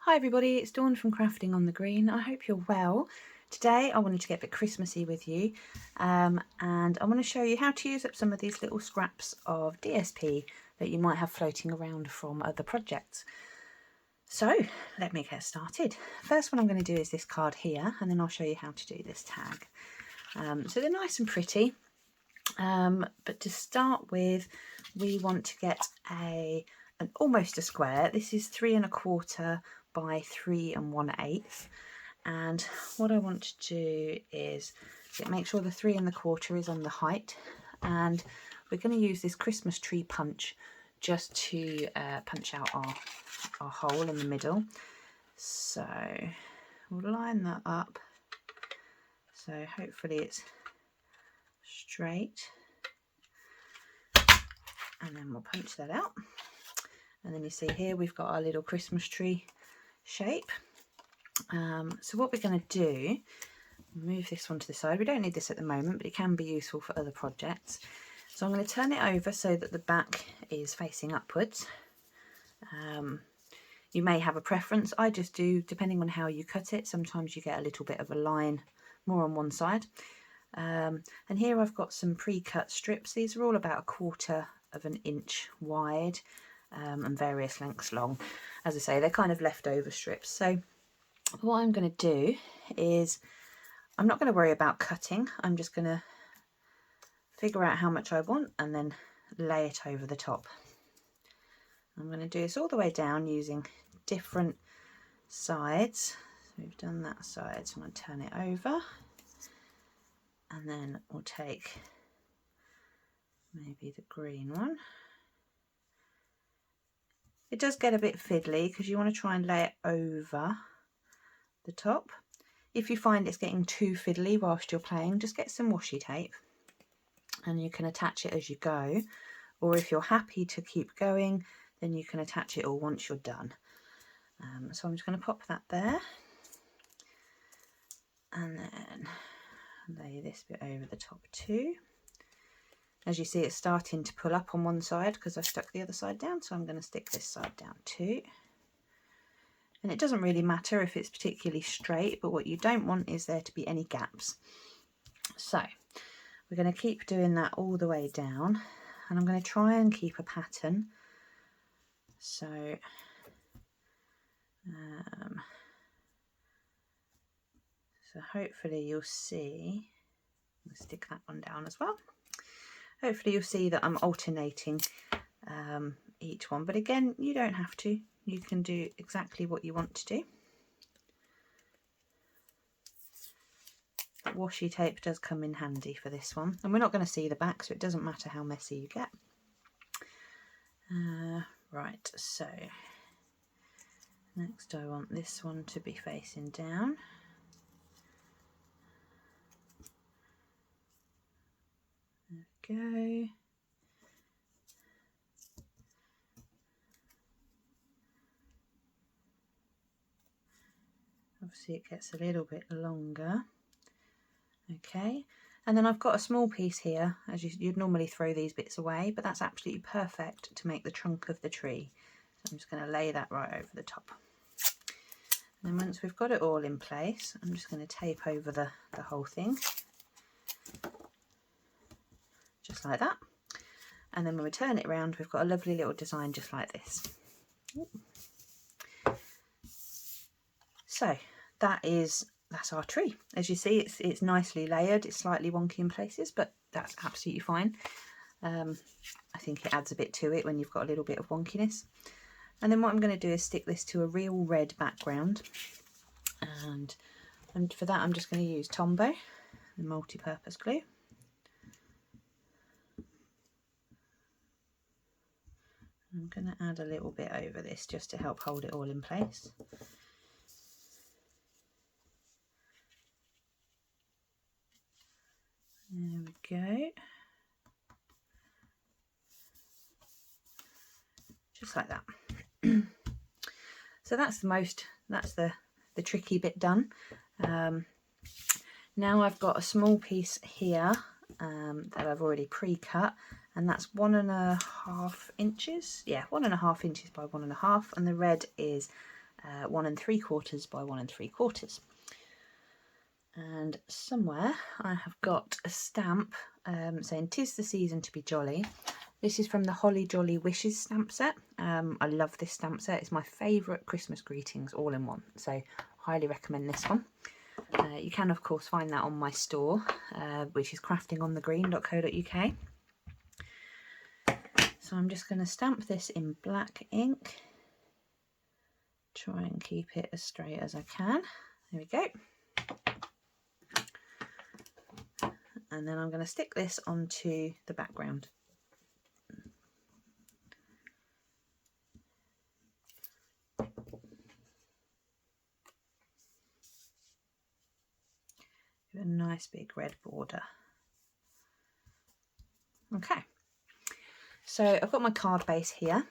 Hi everybody, it's Dawn from Crafting on the Green. I hope you're well. Today I wanted to get a bit Christmassy with you and I want to show you how to use up some of these little scraps of DSP that you might have floating around from other projects. So let me get started. First one I'm going to do is this card here, and then I'll show you how to do this tag. So they're nice and pretty, but to start with we want to get almost a square. This is 3 1/4 by 3 1/8, and what I want to do is make sure the 3 1/4 is on the height, and we're going to use this Christmas tree punch just to punch out our hole in the middle. So we'll line that up so hopefully it's straight, and then we'll punch that out. And then you see here we've got our little Christmas tree shape. So what we're going to do, move this one to the side. We don't need this at the moment, but it can be useful for other projects. So I'm going to turn it over so that the back is facing upwards. You may have a preference. I just do, depending on how you cut it. Sometimes you get a little bit of a line more on one side. And here I've got some pre-cut strips. These are all about 1/4 of an inch wide and various lengths long. As I say, they're kind of leftover strips. So what I'm going to do is, I'm not going to worry about cutting. I'm just going to figure out how much I want and then lay it over the top. I'm going to do this all the way down using different sides. So we've done that side, so I'm going to turn it over, and then we'll take maybe the green one. It does get a bit fiddly because you want to try and lay it over the top. If you find it's getting too fiddly whilst you're playing, just get some washi tape and you can attach it as you go, or if you're happy to keep going, then you can attach it all once you're done. So I'm just going to pop that there, and then lay this bit over the top too. As you see, it's starting to pull up on one side because I stuck the other side down, so I'm going to stick this side down too. And it doesn't really matter if it's particularly straight, but what you don't want is there to be any gaps. So we're going to keep doing that all the way down, and I'm going to try and keep a pattern. So hopefully you'll see, I'll stick that one down as well. Hopefully you'll see that I'm alternating each one, but again, you don't have to. You can do exactly what you want to do. Washi tape does come in handy for this one, and we're not going to see the back, so it doesn't matter how messy you get. Right, so next I want this one to be facing down. There we go. Obviously it gets a little bit longer. Okay, and then I've got a small piece here. As you'd normally throw these bits away, but that's absolutely perfect to make the trunk of the tree. So I'm just going to lay that right over the top. And then once we've got it all in place, I'm just going to tape over the whole thing, just like that. And then when we turn it around, we've got a lovely little design just like this. So that's our tree. As you see, it's nicely layered. It's slightly wonky in places, but that's absolutely fine. I think it adds a bit to it when you've got a little bit of wonkiness. And then what I'm going to do is stick this to a real red background, and for that I'm just going to use Tombow, the multi-purpose glue. I'm going to add a little bit over this just to help hold it all in place. There we go. Just like that. So that's the tricky bit done. Now I've got a small piece here that I've already pre-cut, and that's 1 1/2 inches. Yeah, 1 1/2 inches by 1 1/2, and the red is 1 3/4 by 1 3/4. And somewhere I have got a stamp saying "'Tis the season to be jolly." This is from the Holly Jolly Wishes stamp set. I love this stamp set. It's my favourite Christmas greetings all in one, so highly recommend this one. You can of course find that on my store, which is craftingonthegreen.co.uk. So I'm just going to stamp this in black ink. Try and keep it as straight as I can. There we go. And then I'm going to stick this onto the background. With a nice big red border. Okay, so I've got my card base here,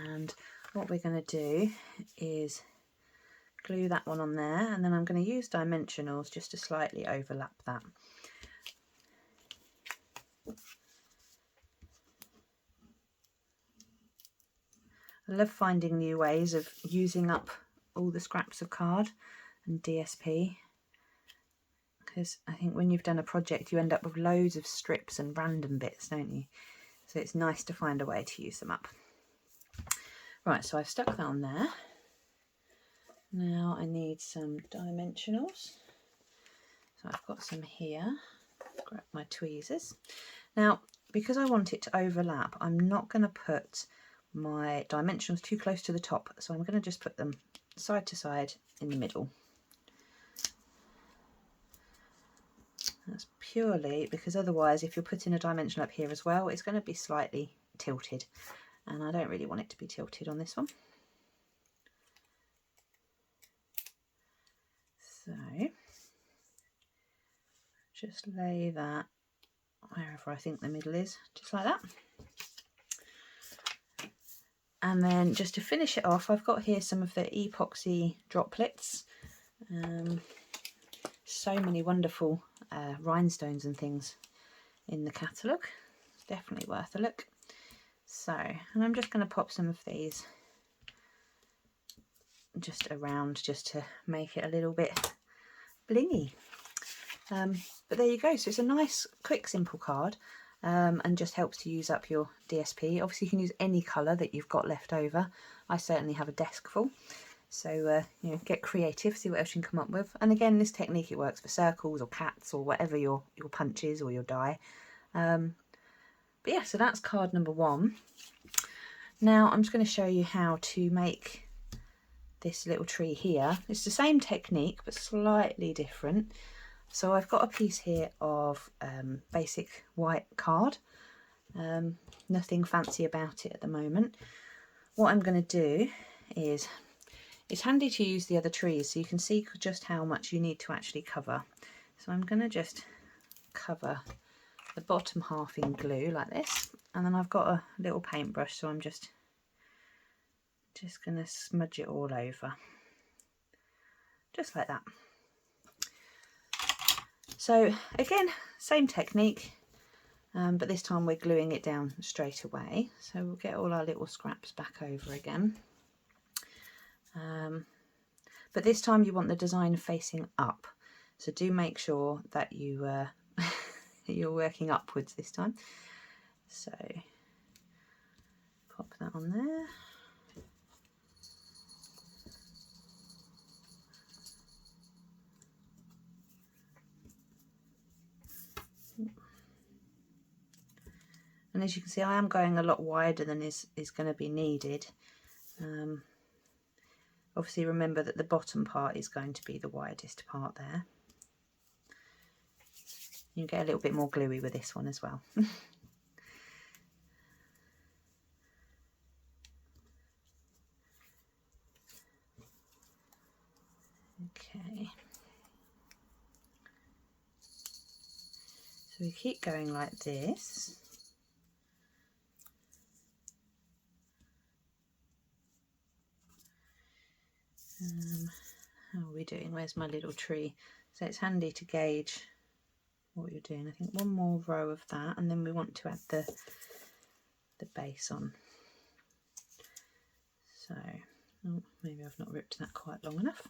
and what we're going to do is glue that one on there, and then I'm going to use dimensionals just to slightly overlap that. I love finding new ways of using up all the scraps of card and DSP, because I think when you've done a project you end up with loads of strips and random bits, don't you? So it's nice to find a way to use them up. Right, so I've stuck that on there. Now I need some dimensionals. So I've got some here. Grab my tweezers. Now, because I want it to overlap, I'm not going to put my dimensionals too close to the top, so I'm going to just put them side to side in the middle. That's purely because otherwise if you're putting a dimension up here as well, it's going to be slightly tilted, and I don't really want it to be tilted on this one. So just lay that wherever I think the middle is, just like that. And then just to finish it off, I've got here some of the epoxy droplets. So many wonderful rhinestones and things in the catalogue. It's definitely worth a look. So, and I'm just going to pop some of these just around just to make it a little bit blingy. But there you go. So it's a nice, quick, simple card. And just helps to use up your DSP. Obviously you can use any colour that you've got left over. I certainly have a desk full, so you know, get creative, see what else you can come up with. And again, this technique, it works for circles or cats or whatever your punch is or your die. But yeah, so that's card number 1. Now I'm just going to show you how to make this little tree here. It's the same technique but slightly different. So I've got a piece here of basic white card, nothing fancy about it at the moment. What I'm going to do is, it's handy to use the other trees so you can see just how much you need to actually cover. So I'm going to just cover the bottom half in glue like this, and then I've got a little paintbrush, so I'm just going to smudge it all over, just like that. So again, same technique, but this time we're gluing it down straight away. So we'll get all our little scraps back over again. But this time you want the design facing up. So do make sure that you you're working upwards this time. So pop that on there. And as you can see, I am going a lot wider than is going to be needed. Obviously remember that the bottom part is going to be the widest part there. You get a little bit more gluey with this one as well. Okay. So we keep going like this. How are we doing? Where's my little tree? So it's handy to gauge what you're doing. I think one more row of that, and then we want to add the base on. So Oh, maybe I've not ripped that quite long enough.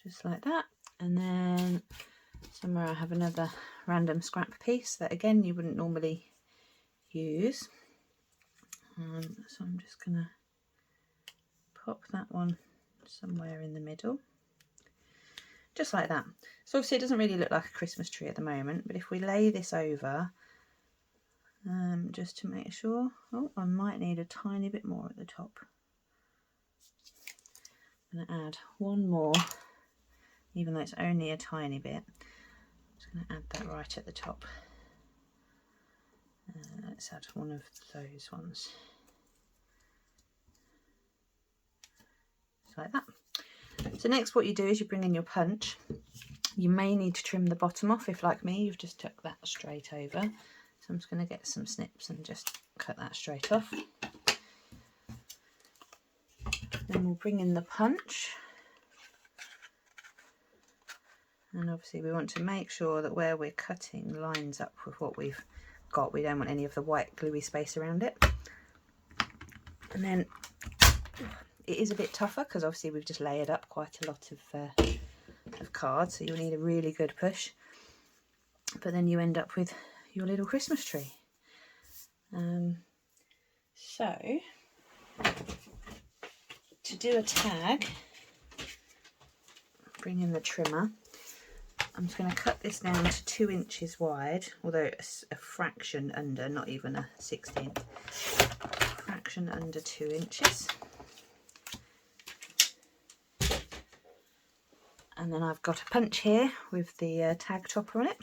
Just like that. And then somewhere I have another random scrap piece that again you wouldn't normally use. So I'm just going to pop that one somewhere in the middle. Just like that. So obviously it doesn't really look like a Christmas tree at the moment, but if we lay this over, just to make sure, oh, I might need a tiny bit more at the top. I'm going to add one more, even though it's only a tiny bit. I'm just going to add that right at the top. Let's add one of those ones. Just like that. So next what you do is you bring in your punch. You may need to trim the bottom off if, like me, you've just took that straight over. So I'm just going to get some snips and just cut that straight off. Then we'll bring in the punch. And obviously we want to make sure that where we're cutting lines up with what we've got. We don't want any of the white gluey space around it. And then it is a bit tougher because obviously we've just layered up quite a lot of cards, so you'll need a really good push. But then you end up with your little Christmas tree. So to do a tag, bring in the trimmer. I'm just going to cut this down to 2 inches wide, although it's a fraction under, not even a 16th, fraction under 2 inches. And then I've got a punch here with the tag topper on it.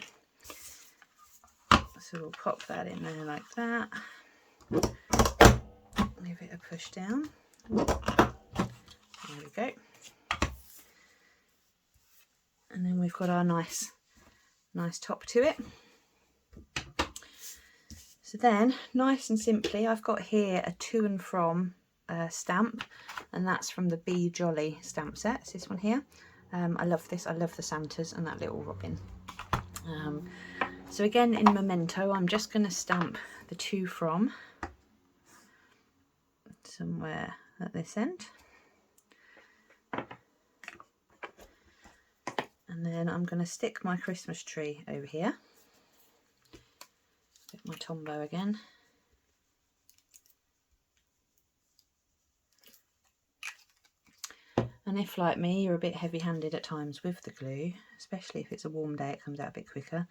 So we'll pop that in there like that. Give it a push down. There we go. And then we've got our nice top to it. So then, nice and simply, I've got here a to and from stamp, and that's from the Be Jolly stamp set. It's this one here. I love this. I love the Santas and that little robin. So again, in Memento, I'm just going to stamp the to from somewhere at this end. And then I'm going to stick my Christmas tree over here. Get my Tombow again. And if, like me, you're a bit heavy-handed at times with the glue, especially if it's a warm day, it comes out a bit quicker.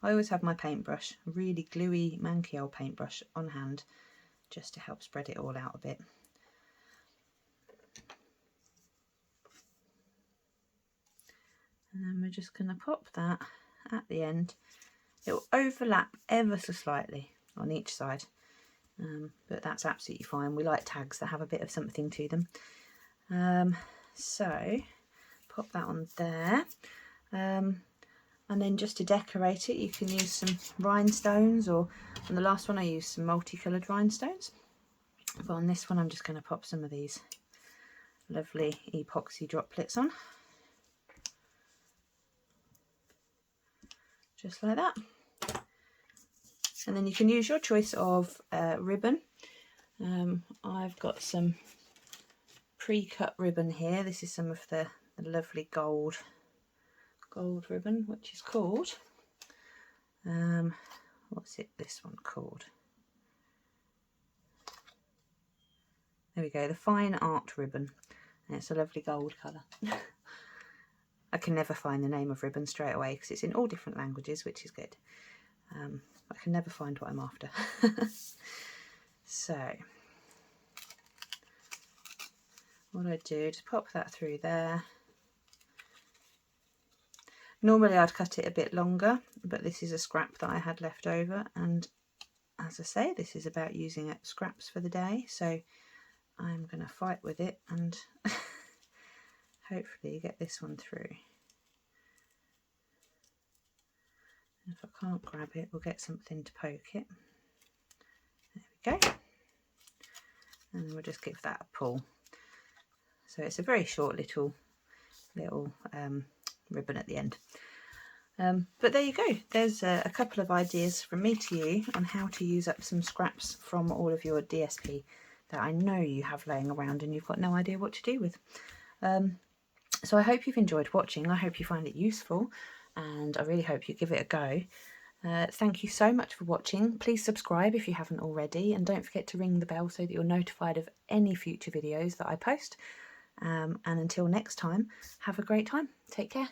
I always have my paintbrush, a really gluey, manky old paintbrush on hand, just to help spread it all out a bit. And then we're just going to pop that at the end. It will overlap ever so slightly on each side, but that's absolutely fine. We like tags that have a bit of something to them. So pop that on there, and then just to decorate it you can use some rhinestones, or on the last one I used some multicoloured rhinestones, but on this one I'm just going to pop some of these lovely epoxy droplets on, just like that. And then you can use your choice of ribbon. I've got some pre-cut ribbon here. This is some of the lovely gold ribbon, which is called what's this one called? There we go, the Fine Art ribbon, and it's a lovely gold colour. I can never find the name of ribbon straight away because it's in all different languages, which is good. I can never find what I'm after. So what I do is pop that through there. Normally I'd cut it a bit longer, but this is a scrap that I had left over, and as I say, this is about using up scraps for the day, so I'm going to fight with it and hopefully get this one through. And if I can't grab it, we'll get something to poke it. There we go. And then we'll just give that a pull. So it's a very short little ribbon at the end. But there you go. There's a couple of ideas from me to you on how to use up some scraps from all of your DSP that I know you have laying around and you've got no idea what to do with. So I hope you've enjoyed watching. I hope you find it useful, and I really hope you give it a go. Thank you so much for watching. Please subscribe if you haven't already, and don't forget to ring the bell so that you're notified of any future videos that I post. And until next time, have a great time. Take care.